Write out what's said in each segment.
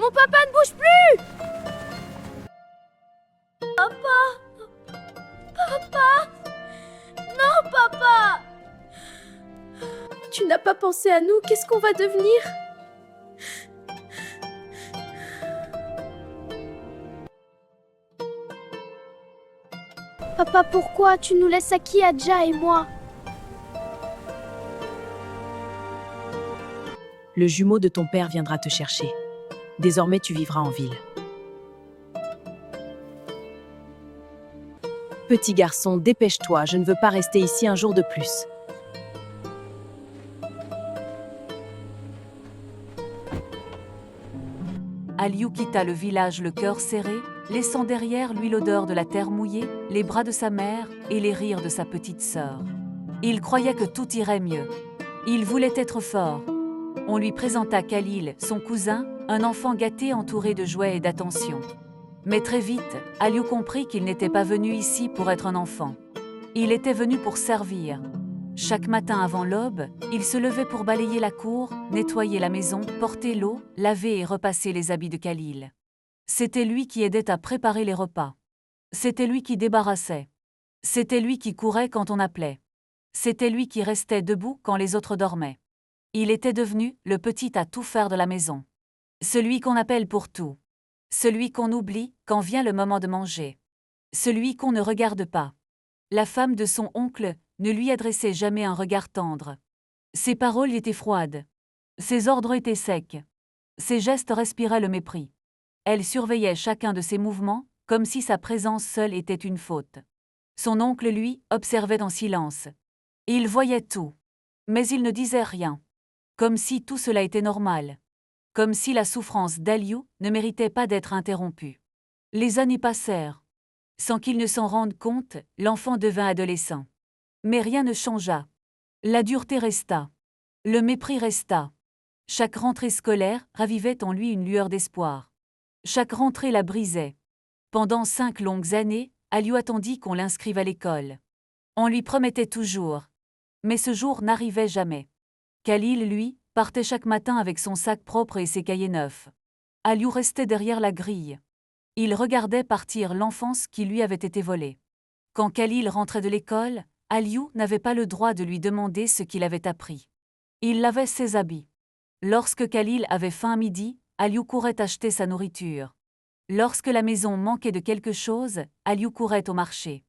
Mon papa ne bouge plus! Papa! Non, papa! Tu n'as pas pensé à nous, qu'est-ce qu'on va devenir? Papa, pourquoi tu nous laisses Aki, Adja et moi? Le jumeau de ton père viendra te chercher. Désormais, tu vivras en ville. Petit garçon, dépêche-toi, je ne veux pas rester ici un jour de plus. Aliou quitta le village le cœur serré, laissant derrière lui l'odeur de la terre mouillée, les bras de sa mère et les rires de sa petite sœur. Il croyait que tout irait mieux. Il voulait être fort. On lui présenta Khalil, son cousin, un enfant gâté entouré de jouets et d'attention. Mais très vite, Aliou comprit qu'il n'était pas venu ici pour être un enfant. Il était venu pour servir. Chaque matin avant l'aube, il se levait pour balayer la cour, nettoyer la maison, porter l'eau, laver et repasser les habits de Khalil. C'était lui qui aidait à préparer les repas. C'était lui qui débarrassait. C'était lui qui courait quand on appelait. C'était lui qui restait debout quand les autres dormaient. Il était devenu le petit à tout faire de la maison. Celui qu'on appelle pour tout. Celui qu'on oublie quand vient le moment de manger. Celui qu'on ne regarde pas. La femme de son oncle ne lui adressait jamais un regard tendre. Ses paroles étaient froides. Ses ordres étaient secs. Ses gestes respiraient le mépris. Elle surveillait chacun de ses mouvements, comme si sa présence seule était une faute. Son oncle, lui, observait en silence. Il voyait tout. Mais il ne disait rien. Comme si tout cela était normal. Comme si la souffrance d'Aliou ne méritait pas d'être interrompue. Les années passèrent. Sans qu'il ne s'en rende compte, l'enfant devint adolescent. Mais rien ne changea. La dureté resta. Le mépris resta. Chaque rentrée scolaire ravivait en lui une lueur d'espoir. Chaque rentrée la brisait. Pendant 5 longues années, Aliou attendit qu'on l'inscrive à l'école. On lui promettait toujours. Mais ce jour n'arrivait jamais. Khalil, lui, partait chaque matin avec son sac propre et ses cahiers neufs. Aliou restait derrière la grille. Il regardait partir l'enfance qui lui avait été volée. Quand Khalil rentrait de l'école, Aliou n'avait pas le droit de lui demander ce qu'il avait appris. Il lavait ses habits. Lorsque Khalil avait faim à midi, Aliou courait acheter sa nourriture. Lorsque la maison manquait de quelque chose, Aliou courait au marché.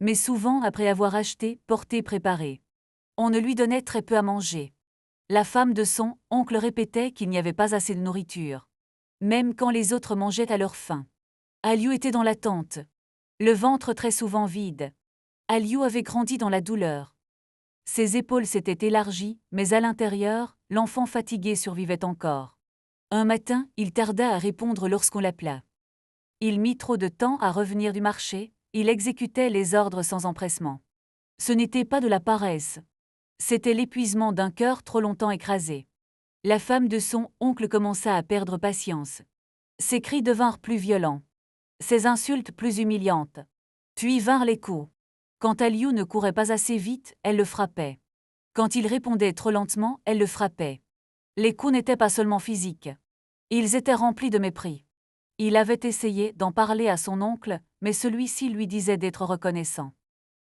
Mais souvent après avoir acheté, porté, préparé. On ne lui donnait très peu à manger. La femme de son oncle répétait qu'il n'y avait pas assez de nourriture. Même quand les autres mangeaient à leur faim. Aliou était dans l'attente. Le ventre très souvent vide. Aliou avait grandi dans la douleur. Ses épaules s'étaient élargies, mais à l'intérieur, l'enfant fatigué survivait encore. Un matin, il tarda à répondre lorsqu'on l'appela. Il mit trop de temps à revenir du marché, il exécutait les ordres sans empressement. Ce n'était pas de la paresse. C'était l'épuisement d'un cœur trop longtemps écrasé. La femme de son oncle commença à perdre patience. Ses cris devinrent plus violents. Ses insultes plus humiliantes. Puis vinrent les coups. Quand Aliou ne courait pas assez vite, elle le frappait. Quand il répondait trop lentement, elle le frappait. Les coups n'étaient pas seulement physiques. Ils étaient remplis de mépris. Il avait essayé d'en parler à son oncle, mais celui-ci lui disait d'être reconnaissant.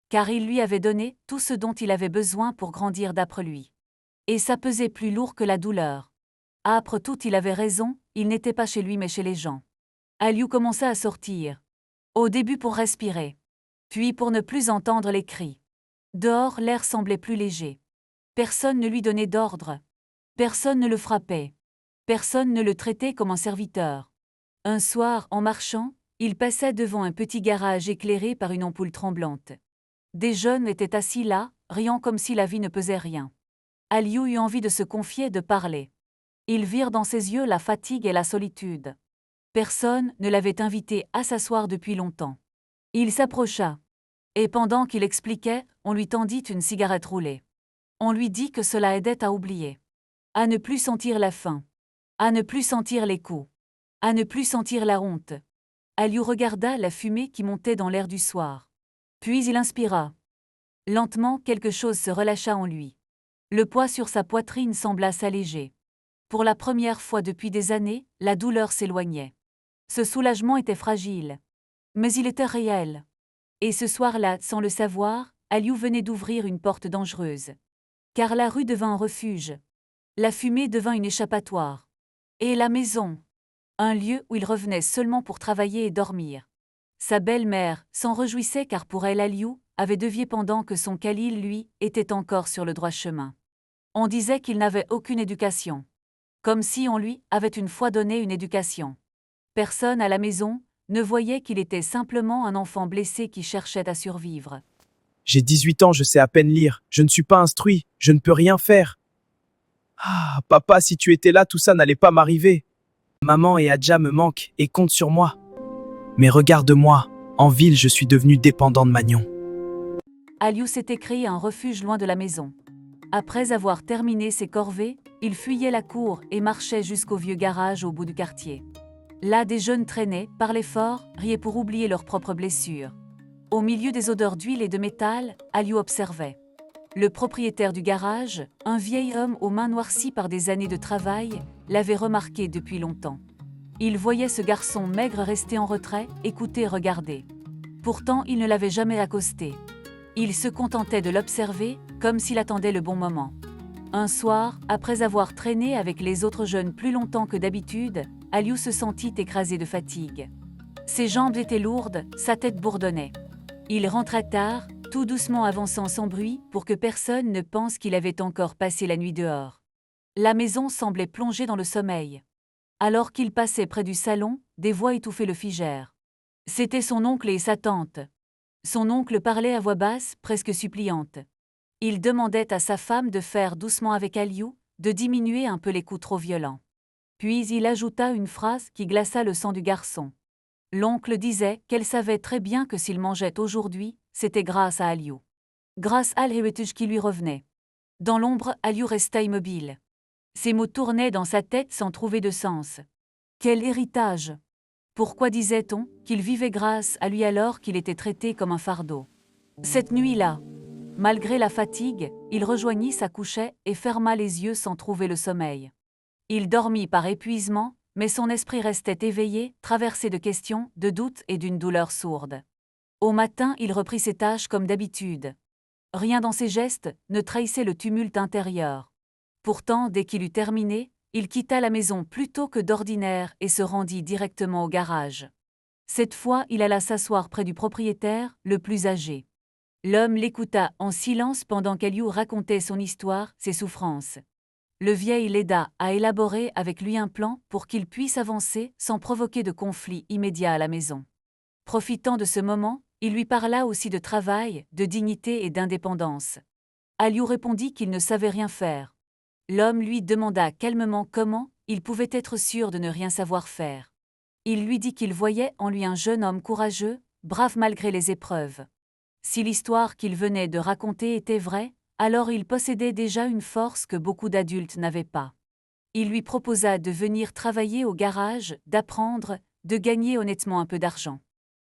Car il lui avait donné tout ce dont il avait besoin pour grandir d'après lui. Et ça pesait plus lourd que la douleur. Après tout, il avait raison, il n'était pas chez lui mais chez les gens. Aliou commença à sortir. Au début pour respirer. Puis pour ne plus entendre les cris. Dehors, l'air semblait plus léger. Personne ne lui donnait d'ordre. Personne ne le frappait. Personne ne le traitait comme un serviteur. Un soir, en marchant, il passait devant un petit garage éclairé par une ampoule tremblante. Des jeunes étaient assis là, riant comme si la vie ne pesait rien. Aliou eut envie de se confier, de parler. Ils virent dans ses yeux la fatigue et la solitude. Personne ne l'avait invité à s'asseoir depuis longtemps. Il s'approcha. Et pendant qu'il expliquait, on lui tendit une cigarette roulée. On lui dit que cela aidait à oublier. À ne plus sentir la faim. À ne plus sentir les coups. À ne plus sentir la honte. Aliou regarda la fumée qui montait dans l'air du soir. Puis il inspira. Lentement, quelque chose se relâcha en lui. Le poids sur sa poitrine sembla s'alléger. Pour la première fois depuis des années, la douleur s'éloignait. Ce soulagement était fragile. Mais il était réel. Et ce soir-là, sans le savoir, Aliou venait d'ouvrir une porte dangereuse. Car la rue devint un refuge. La fumée devint une échappatoire. Et la maison, un lieu où il revenait seulement pour travailler et dormir. Sa belle-mère s'en réjouissait car pour elle Aliou avait dévié pendant que son Khalil, lui, était encore sur le droit chemin. On disait qu'il n'avait aucune éducation. Comme si on lui avait une fois donné une éducation. Personne à la maison ne voyait qu'il était simplement un enfant blessé qui cherchait à survivre. J'ai 18 ans, je sais à peine lire. Je ne suis pas instruit. Je ne peux rien faire. Ah, papa, si tu étais là, tout ça n'allait pas m'arriver. Maman et Adja me manquent et comptent sur moi. Mais regarde-moi. En ville, je suis devenu dépendant de Magnon. Aliou s'était créé un refuge loin de la maison. Après avoir terminé ses corvées, il fuyait la cour et marchait jusqu'au vieux garage au bout du quartier. Là, des jeunes traînaient, parlaient fort, riaient pour oublier leurs propres blessures. Au milieu des odeurs d'huile et de métal, Aliou observait. Le propriétaire du garage, un vieil homme aux mains noircies par des années de travail, l'avait remarqué depuis longtemps. Il voyait ce garçon maigre rester en retrait, écouter, regarder. Pourtant, il ne l'avait jamais accosté. Il se contentait de l'observer, comme s'il attendait le bon moment. Un soir, après avoir traîné avec les autres jeunes plus longtemps que d'habitude, Aliou se sentit écrasé de fatigue. Ses jambes étaient lourdes, sa tête bourdonnait. Il rentra tard, tout doucement avançant sans bruit pour que personne ne pense qu'il avait encore passé la nuit dehors. La maison semblait plongée dans le sommeil. Alors qu'il passait près du salon, des voix étouffées le figèrent. C'était son oncle et sa tante. Son oncle parlait à voix basse, presque suppliante. Il demandait à sa femme de faire doucement avec Aliou, de diminuer un peu les coups trop violents. Puis il ajouta une phrase qui glaça le sang du garçon. L'oncle disait qu'elle savait très bien que s'il mangeait aujourd'hui, c'était grâce à Aliou. Grâce à l'héritage qui lui revenait. Dans l'ombre, Aliou resta immobile. Ses mots tournaient dans sa tête sans trouver de sens. Quel héritage! Pourquoi disait-on qu'il vivait grâce à lui alors qu'il était traité comme un fardeau? Cette nuit-là, malgré la fatigue, il rejoignit sa couchette et ferma les yeux sans trouver le sommeil. Il dormit par épuisement, mais son esprit restait éveillé, traversé de questions, de doutes et d'une douleur sourde. Au matin, il reprit ses tâches comme d'habitude. Rien dans ses gestes ne trahissait le tumulte intérieur. Pourtant, dès qu'il eut terminé, il quitta la maison plus tôt que d'ordinaire et se rendit directement au garage. Cette fois, il alla s'asseoir près du propriétaire, le plus âgé. L'homme l'écouta en silence pendant qu'Aliou racontait son histoire, ses souffrances. Le vieil l'aida à élaborer avec lui un plan pour qu'il puisse avancer sans provoquer de conflit immédiat à la maison. Profitant de ce moment, il lui parla aussi de travail, de dignité et d'indépendance. Aliou répondit qu'il ne savait rien faire. L'homme lui demanda calmement comment il pouvait être sûr de ne rien savoir faire. Il lui dit qu'il voyait en lui un jeune homme courageux, brave malgré les épreuves. Si l'histoire qu'il venait de raconter était vraie, alors il possédait déjà une force que beaucoup d'adultes n'avaient pas. Il lui proposa de venir travailler au garage, d'apprendre, de gagner honnêtement un peu d'argent.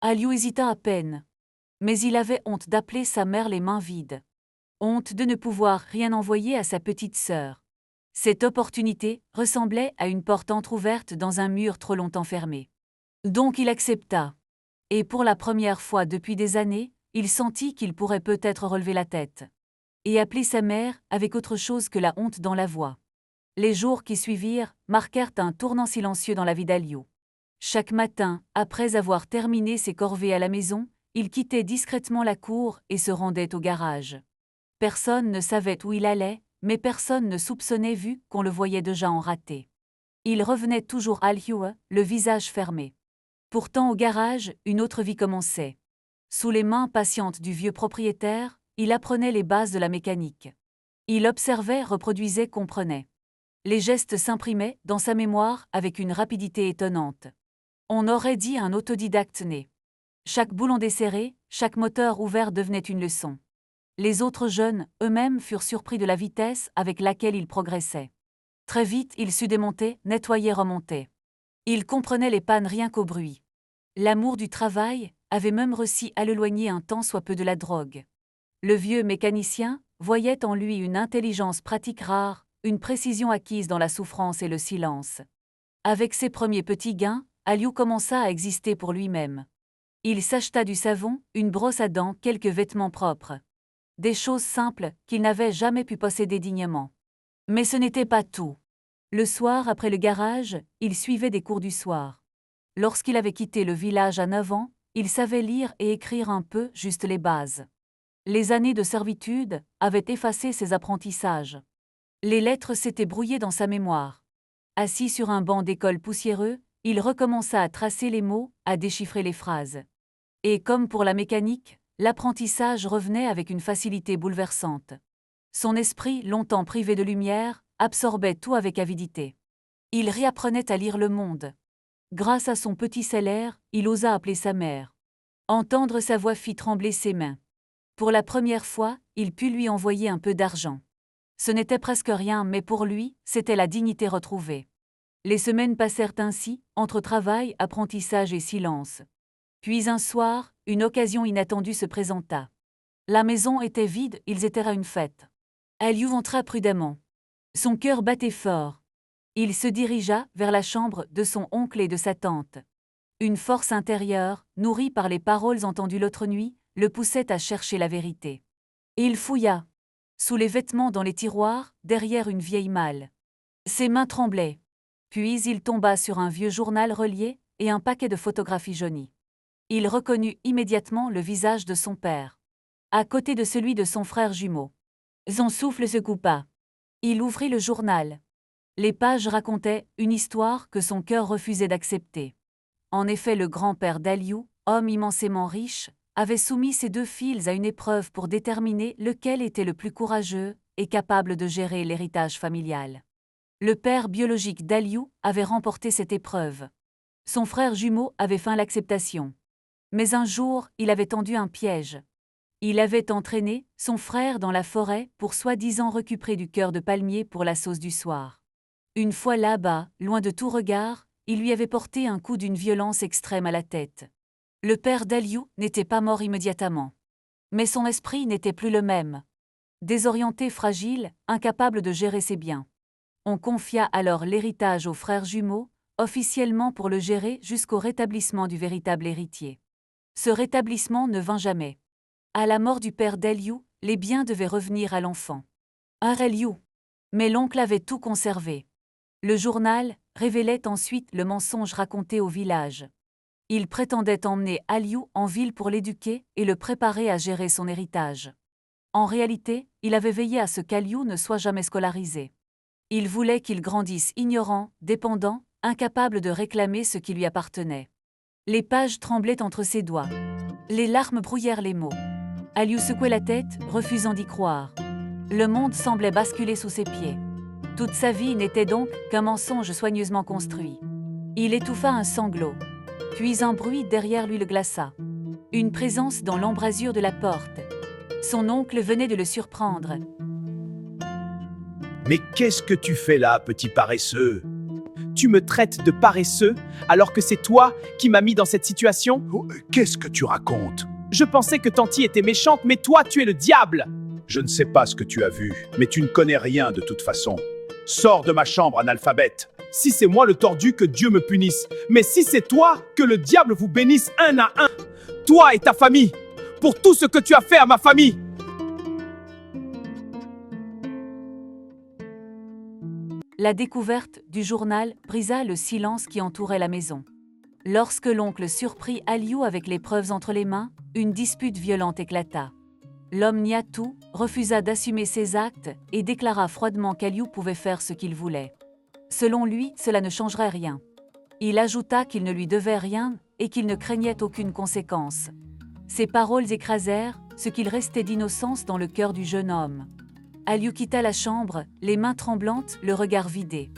Aliou hésita à peine. Mais il avait honte d'appeler sa mère les mains vides. Honte de ne pouvoir rien envoyer à sa petite sœur. Cette opportunité ressemblait à une porte entr'ouverte dans un mur trop longtemps fermé. Donc il accepta. Et pour la première fois depuis des années, il sentit qu'il pourrait peut-être relever la tête. Et appeler sa mère avec autre chose que la honte dans la voix. Les jours qui suivirent marquèrent un tournant silencieux dans la vie d'Aliou. Chaque matin, après avoir terminé ses corvées à la maison, il quittait discrètement la cour et se rendait au garage. Personne ne savait où il allait, mais personne ne soupçonnait vu qu'on le voyait déjà en raté. Il revenait toujours à Aliou, le visage fermé. Pourtant au garage, une autre vie commençait. Sous les mains patientes du vieux propriétaire, il apprenait les bases de la mécanique. Il observait, reproduisait, comprenait. Les gestes s'imprimaient dans sa mémoire avec une rapidité étonnante. On aurait dit un autodidacte né. Chaque boulon desserré, chaque moteur ouvert devenait une leçon. Les autres jeunes, eux-mêmes, furent surpris de la vitesse avec laquelle il progressait. Très vite, il sut démonter, nettoyer, remonter. Il comprenait les pannes rien qu'au bruit. L'amour du travail avait même réussi à l'éloigner un tant soit peu de la drogue. Le vieux mécanicien voyait en lui une intelligence pratique rare, une précision acquise dans la souffrance et le silence. Avec ses premiers petits gains, Aliou commença à exister pour lui-même. Il s'acheta du savon, une brosse à dents, quelques vêtements propres. Des choses simples qu'il n'avait jamais pu posséder dignement. Mais ce n'était pas tout. Le soir, après le garage, il suivait des cours du soir. Lorsqu'il avait quitté le village à 9 ans, il savait lire et écrire un peu, juste les bases. Les années de servitude avaient effacé ses apprentissages. Les lettres s'étaient brouillées dans sa mémoire. Assis sur un banc d'école poussiéreux, il recommença à tracer les mots, à déchiffrer les phrases. Et comme pour la mécanique, l'apprentissage revenait avec une facilité bouleversante. Son esprit, longtemps privé de lumière, absorbait tout avec avidité. Il réapprenait à lire le monde. Grâce à son petit salaire, il osa appeler sa mère. Entendre sa voix fit trembler ses mains. Pour la première fois, il put lui envoyer un peu d'argent. Ce n'était presque rien, mais pour lui, c'était la dignité retrouvée. Les semaines passèrent ainsi, entre travail, apprentissage et silence. Puis un soir, une occasion inattendue se présenta. La maison était vide, ils étaient à une fête. Aliou entra prudemment. Son cœur battait fort. Il se dirigea vers la chambre de son oncle et de sa tante. Une force intérieure, nourrie par les paroles entendues l'autre nuit, le poussait à chercher la vérité. Il fouilla. Sous les vêtements dans les tiroirs, derrière une vieille malle. Ses mains tremblaient. Puis il tomba sur un vieux journal relié et un paquet de photographies jaunies. Il reconnut immédiatement le visage de son père. À côté de celui de son frère jumeau. Son souffle se coupa. Il ouvrit le journal. Les pages racontaient une histoire que son cœur refusait d'accepter. En effet, le grand-père d'Aliou, homme immensément riche, avait soumis ses 2 fils à une épreuve pour déterminer lequel était le plus courageux et capable de gérer l'héritage familial. Le père biologique d'Aliou avait remporté cette épreuve. Son frère jumeau avait feint l'acceptation. Mais un jour, il avait tendu un piège. Il avait entraîné son frère dans la forêt pour soi-disant récupérer du cœur de palmier pour la sauce du soir. Une fois là-bas, loin de tout regard, il lui avait porté un coup d'une violence extrême à la tête. Le père d'Aliou n'était pas mort immédiatement. Mais son esprit n'était plus le même. Désorienté, fragile, incapable de gérer ses biens. On confia alors l'héritage au frère jumeau, officiellement pour le gérer jusqu'au rétablissement du véritable héritier. Ce rétablissement ne vint jamais. À la mort du père d'Aliou, les biens devaient revenir à l'enfant. Aliou. Mais l'oncle avait tout conservé. Le journal révélait ensuite le mensonge raconté au village. Il prétendait emmener Aliou en ville pour l'éduquer et le préparer à gérer son héritage. En réalité, il avait veillé à ce qu'Aliou ne soit jamais scolarisé. Il voulait qu'il grandisse ignorant, dépendant, incapable de réclamer ce qui lui appartenait. Les pages tremblaient entre ses doigts. Les larmes brouillèrent les mots. Aliou secouait la tête, refusant d'y croire. Le monde semblait basculer sous ses pieds. Toute sa vie n'était donc qu'un mensonge soigneusement construit. Il étouffa un sanglot. Puis un bruit derrière lui le glaça. Une présence dans l'embrasure de la porte. Son oncle venait de le surprendre. Mais qu'est-ce que tu fais là, petit paresseux? Tu me traites de paresseux alors que c'est toi qui m'as mis dans cette situation? Oh, qu'est-ce que tu racontes? Je pensais que Tanti était méchante, mais toi, tu es le diable! Je ne sais pas ce que tu as vu, mais tu ne connais rien de toute façon. Sors de ma chambre, analphabète! Si c'est moi le tordu, que Dieu me punisse. Mais si c'est toi, que le diable vous bénisse un à un. Toi et ta famille, pour tout ce que tu as fait à ma famille. La découverte du journal brisa le silence qui entourait la maison. Lorsque l'oncle surprit Aliou avec les preuves entre les mains, une dispute violente éclata. L'homme nia tout, refusa d'assumer ses actes et déclara froidement qu'Aliou pouvait faire ce qu'il voulait. Selon lui, cela ne changerait rien. Il ajouta qu'il ne lui devait rien et qu'il ne craignait aucune conséquence. Ces paroles écrasèrent ce qu'il restait d'innocence dans le cœur du jeune homme. Aliou quitta la chambre, les mains tremblantes, le regard vidé.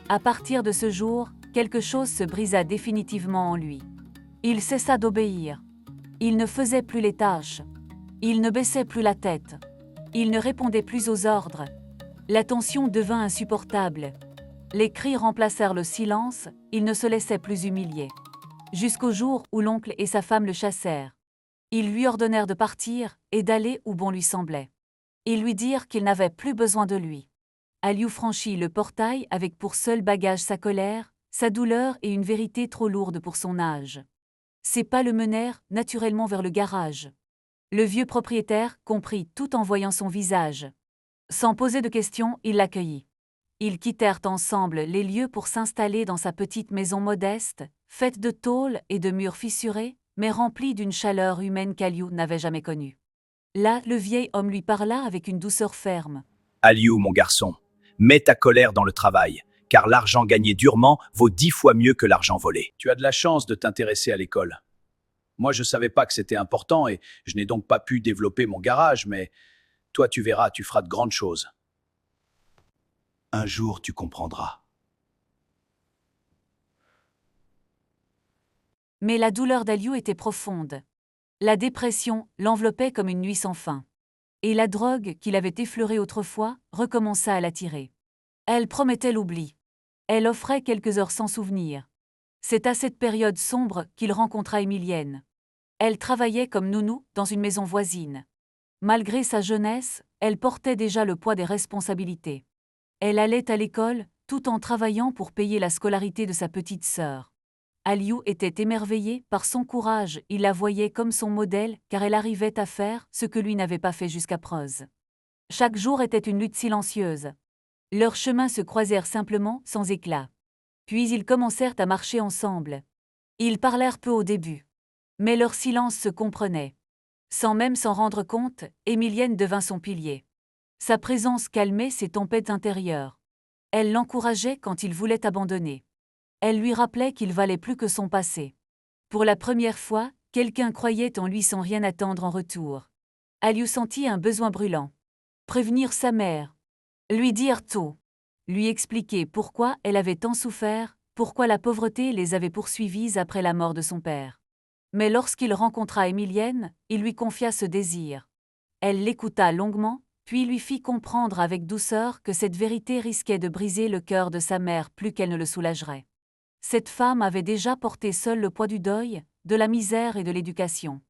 À partir de ce jour, quelque chose se brisa définitivement en lui. Il cessa d'obéir. Il ne faisait plus les tâches. Il ne baissait plus la tête. Il ne répondait plus aux ordres. La tension devint insupportable. Les cris remplacèrent le silence, il ne se laissait plus humilier. Jusqu'au jour où l'oncle et sa femme le chassèrent. Ils lui ordonnèrent de partir et d'aller où bon lui semblait. Ils lui dirent qu'ils n'avaient plus besoin de lui. Aliou franchit le portail avec pour seul bagage sa colère, sa douleur et une vérité trop lourde pour son âge. Ses pas le menèrent naturellement vers le garage. Le vieux propriétaire comprit tout en voyant son visage. Sans poser de questions, il l'accueillit. Ils quittèrent ensemble les lieux pour s'installer dans sa petite maison modeste, faite de tôles et de murs fissurés, mais remplie d'une chaleur humaine qu'Aliou n'avait jamais connue. Là, le vieil homme lui parla avec une douceur ferme. Aliou, mon garçon, mets ta colère dans le travail, car l'argent gagné durement vaut 10 fois mieux que l'argent volé. Tu as de la chance de t'intéresser à l'école. Moi, je ne savais pas que c'était important et je n'ai donc pas pu développer mon garage, mais toi, tu verras, tu feras de grandes choses. Un jour, tu comprendras. Mais la douleur d'Aliou était profonde. La dépression l'enveloppait comme une nuit sans fin. Et la drogue qu'il avait effleurée autrefois recommença à l'attirer. Elle promettait l'oubli. Elle offrait quelques heures sans souvenir. C'est à cette période sombre qu'il rencontra Émilienne. Elle travaillait comme nounou dans une maison voisine. Malgré sa jeunesse, elle portait déjà le poids des responsabilités. Elle allait à l'école tout en travaillant pour payer la scolarité de sa petite sœur. Aliou était émerveillé par son courage, il la voyait comme son modèle car elle arrivait à faire ce que lui n'avait pas fait jusqu'à Preuze. Chaque jour était une lutte silencieuse. Leurs chemins se croisèrent simplement, sans éclat. Puis ils commencèrent à marcher ensemble. Ils parlèrent peu au début. Mais leur silence se comprenait. Sans même s'en rendre compte, Émilienne devint son pilier. Sa présence calmait ses tempêtes intérieures. Elle l'encourageait quand il voulait abandonner. Elle lui rappelait qu'il valait plus que son passé. Pour la première fois, quelqu'un croyait en lui sans rien attendre en retour. Aliou sentit un besoin brûlant. Prévenir sa mère. Lui dire tout. Lui expliquer pourquoi elle avait tant souffert, pourquoi la pauvreté les avait poursuivis après la mort de son père. Mais lorsqu'il rencontra Émilienne, il lui confia ce désir. Elle l'écouta longuement, puis lui fit comprendre avec douceur que cette vérité risquait de briser le cœur de sa mère plus qu'elle ne le soulagerait. Cette femme avait déjà porté seule le poids du deuil, de la misère et de l'éducation.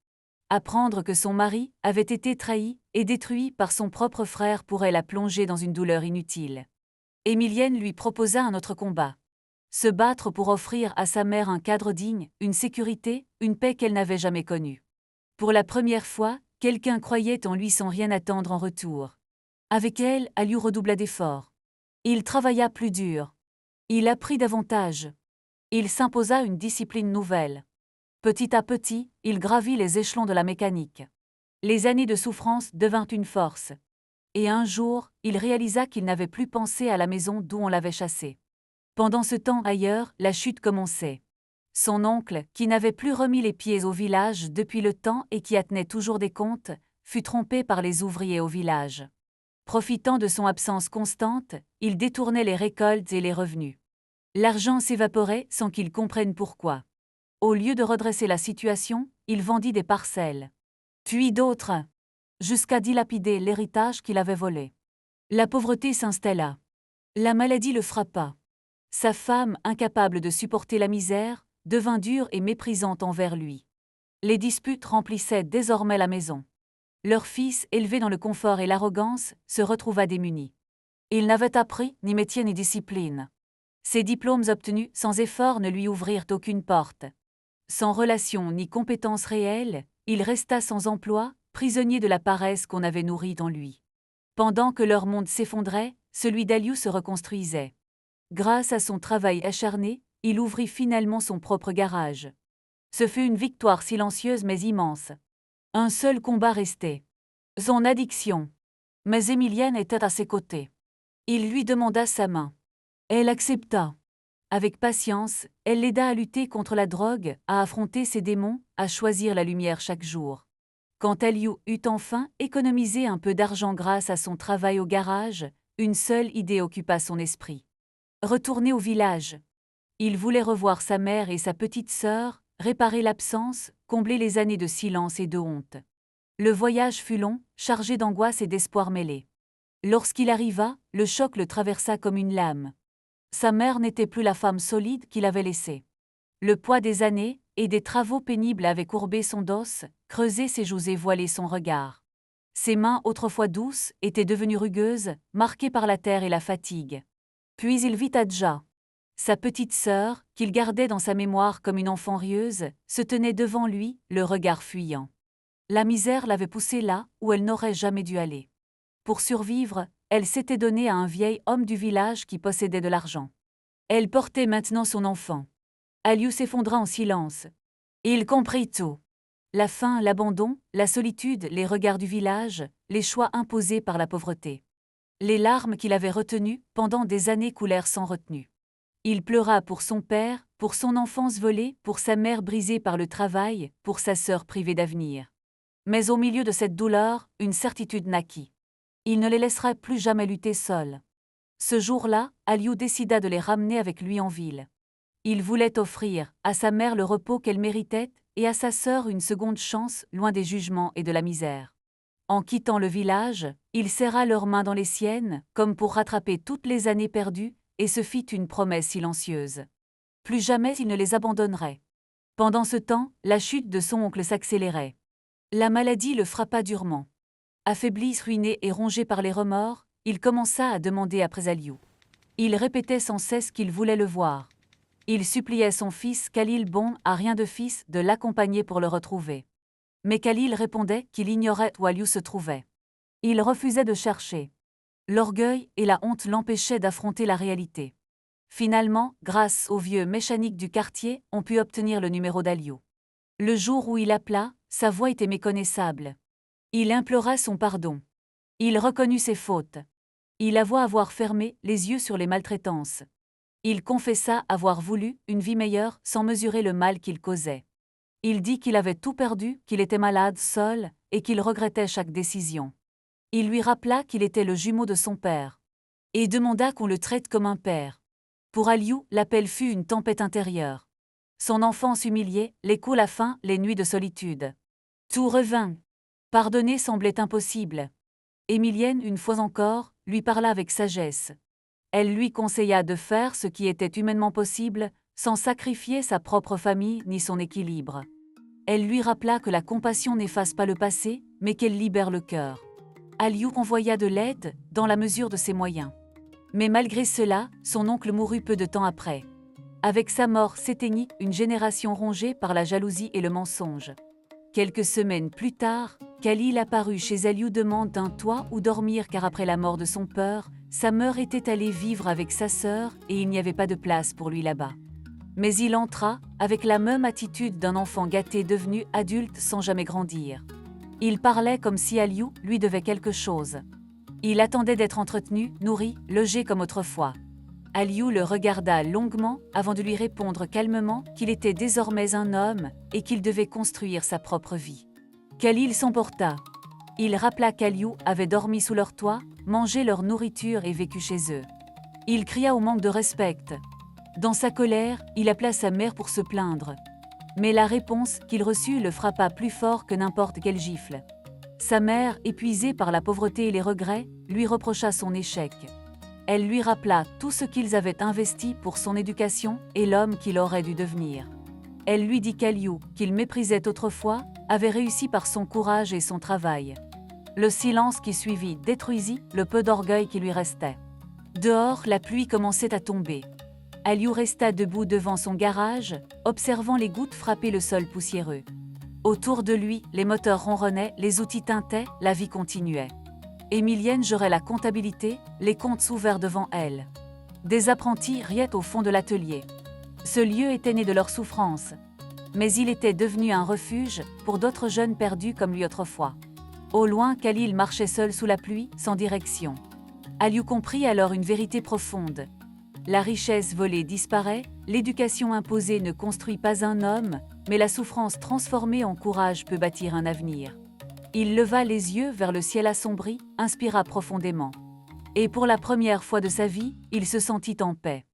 Apprendre que son mari avait été trahi et détruit par son propre frère pourrait la plonger dans une douleur inutile. Émilienne lui proposa un autre combat. Se battre pour offrir à sa mère un cadre digne, une sécurité, une paix qu'elle n'avait jamais connue. Pour la première fois, quelqu'un croyait en lui sans rien attendre en retour. Avec elle, Aliou redoubla d'efforts. Il travailla plus dur. Il apprit davantage. Il s'imposa une discipline nouvelle. Petit à petit, il gravit les échelons de la mécanique. Les années de souffrance devinrent une force. Et un jour, il réalisa qu'il n'avait plus pensé à la maison d'où on l'avait chassé. Pendant ce temps ailleurs, la chute commençait. Son oncle, qui n'avait plus remis les pieds au village depuis le temps et qui attenait toujours des comptes, fut trompé par les ouvriers au village. Profitant de son absence constante, il détournait les récoltes et les revenus. L'argent s'évaporait sans qu'il comprenne pourquoi. Au lieu de redresser la situation, il vendit des parcelles. Puis d'autres, jusqu'à dilapider l'héritage qu'il avait volé. La pauvreté s'installa. La maladie le frappa. Sa femme, incapable de supporter la misère, devint dure et méprisante envers lui. Les disputes remplissaient désormais la maison. Leur fils, élevé dans le confort et l'arrogance, se retrouva démuni. Il n'avait appris ni métier ni discipline. Ses diplômes obtenus sans effort ne lui ouvrirent aucune porte. Sans relation ni compétences réelles, il resta sans emploi, prisonnier de la paresse qu'on avait nourrie dans lui. Pendant que leur monde s'effondrait, celui d'Aliou se reconstruisait. Grâce à son travail acharné, il ouvrit finalement son propre garage. Ce fut une victoire silencieuse mais immense. Un seul combat restait. Son addiction. Mais Émilienne était à ses côtés. Il lui demanda sa main. Elle accepta. Avec patience, elle l'aida à lutter contre la drogue, à affronter ses démons, à choisir la lumière chaque jour. Quand Aliou eut enfin économisé un peu d'argent grâce à son travail au garage, une seule idée occupa son esprit. Retourner au village. Il voulait revoir sa mère et sa petite sœur, réparer l'absence, combler les années de silence et de honte. Le voyage fut long, chargé d'angoisse et d'espoir mêlés. Lorsqu'il arriva, le choc le traversa comme une lame. Sa mère n'était plus la femme solide qu'il avait laissée. Le poids des années et des travaux pénibles avait courbé son dos, creusé ses joues et voilé son regard. Ses mains, autrefois douces, étaient devenues rugueuses, marquées par la terre et la fatigue. Puis il vit Adja. Sa petite sœur, qu'il gardait dans sa mémoire comme une enfant rieuse, se tenait devant lui, le regard fuyant. La misère l'avait poussée là où elle n'aurait jamais dû aller. Pour survivre, elle s'était donnée à un vieil homme du village qui possédait de l'argent. Elle portait maintenant son enfant. Aliou s'effondra en silence. Il comprit tout. La faim, l'abandon, la solitude, les regards du village, les choix imposés par la pauvreté. Les larmes qu'il avait retenues pendant des années coulèrent sans retenue. Il pleura pour son père, pour son enfance volée, pour sa mère brisée par le travail, pour sa sœur privée d'avenir. Mais au milieu de cette douleur, une certitude naquit. Il ne les laisserait plus jamais lutter seuls. Ce jour-là, Aliou décida de les ramener avec lui en ville. Il voulait offrir à sa mère le repos qu'elle méritait et à sa sœur une seconde chance loin des jugements et de la misère. En quittant le village, il serra leurs mains dans les siennes, comme pour rattraper toutes les années perdues, et se fit une promesse silencieuse. Plus jamais il ne les abandonnerait. Pendant ce temps, la chute de son oncle s'accélérait. La maladie le frappa durement. Affaibli, ruiné et rongé par les remords, il commença à demander après Aliou. Il répétait sans cesse qu'il voulait le voir. Il suppliait son fils Khalil, bon à rien de fils, de l'accompagner pour le retrouver. Mais Khalil répondait qu'il ignorait où Aliou se trouvait. Il refusait de chercher. L'orgueil et la honte l'empêchaient d'affronter la réalité. Finalement, grâce aux vieux mécaniques du quartier, on put obtenir le numéro d'Aliou. Le jour où il appela, sa voix était méconnaissable. Il implora son pardon. Il reconnut ses fautes. Il avoua avoir fermé les yeux sur les maltraitances. Il confessa avoir voulu une vie meilleure sans mesurer le mal qu'il causait. Il dit qu'il avait tout perdu, qu'il était malade, seul, et qu'il regrettait chaque décision. Il lui rappela qu'il était le jumeau de son père. Et demanda qu'on le traite comme un père. Pour Aliou, l'appel fut une tempête intérieure. Son enfance humiliée, l'écho, la faim, les nuits de solitude. Tout revint. Pardonner semblait impossible. Émilienne, une fois encore, lui parla avec sagesse. Elle lui conseilla de faire ce qui était humainement possible, sans sacrifier sa propre famille ni son équilibre. Elle lui rappela que la compassion n'efface pas le passé, mais qu'elle libère le cœur. Aliou envoya de l'aide, dans la mesure de ses moyens. Mais malgré cela, son oncle mourut peu de temps après. Avec sa mort s'éteignit une génération rongée par la jalousie et le mensonge. Quelques semaines plus tard, Khalil apparut chez Aliou, demande un toit où dormir car après la mort de son père, sa mère était allée vivre avec sa sœur et il n'y avait pas de place pour lui là-bas. Mais il entra, avec la même attitude d'un enfant gâté devenu adulte sans jamais grandir. Il parlait comme si Aliou lui devait quelque chose. Il attendait d'être entretenu, nourri, logé comme autrefois. Aliou le regarda longuement avant de lui répondre calmement qu'il était désormais un homme et qu'il devait construire sa propre vie. Khalil s'emporta. Il rappela qu'Aliou avait dormi sous leur toit, mangé leur nourriture et vécu chez eux. Il cria au manque de respect. Dans sa colère, il appela sa mère pour se plaindre. Mais la réponse qu'il reçut le frappa plus fort que n'importe quelle gifle. Sa mère, épuisée par la pauvreté et les regrets, lui reprocha son échec. Elle lui rappela tout ce qu'ils avaient investi pour son éducation et l'homme qu'il aurait dû devenir. Elle lui dit qu'Aliou, qu'il méprisait autrefois, avait réussi par son courage et son travail. Le silence qui suivit détruisit le peu d'orgueil qui lui restait. Dehors, la pluie commençait à tomber. Aliou resta debout devant son garage, observant les gouttes frapper le sol poussiéreux. Autour de lui, les moteurs ronronnaient, les outils tintaient, la vie continuait. Émilienne gérait la comptabilité, les comptes s'ouverts devant elle. Des apprentis riaient au fond de l'atelier. Ce lieu était né de leur souffrance. Mais il était devenu un refuge pour d'autres jeunes perdus comme lui autrefois. Au loin, Khalil marchait seul sous la pluie, sans direction. Aliou comprit alors une vérité profonde. La richesse volée disparaît, l'éducation imposée ne construit pas un homme, mais la souffrance transformée en courage peut bâtir un avenir. Il leva les yeux vers le ciel assombri, inspira profondément. Et pour la première fois de sa vie, il se sentit en paix.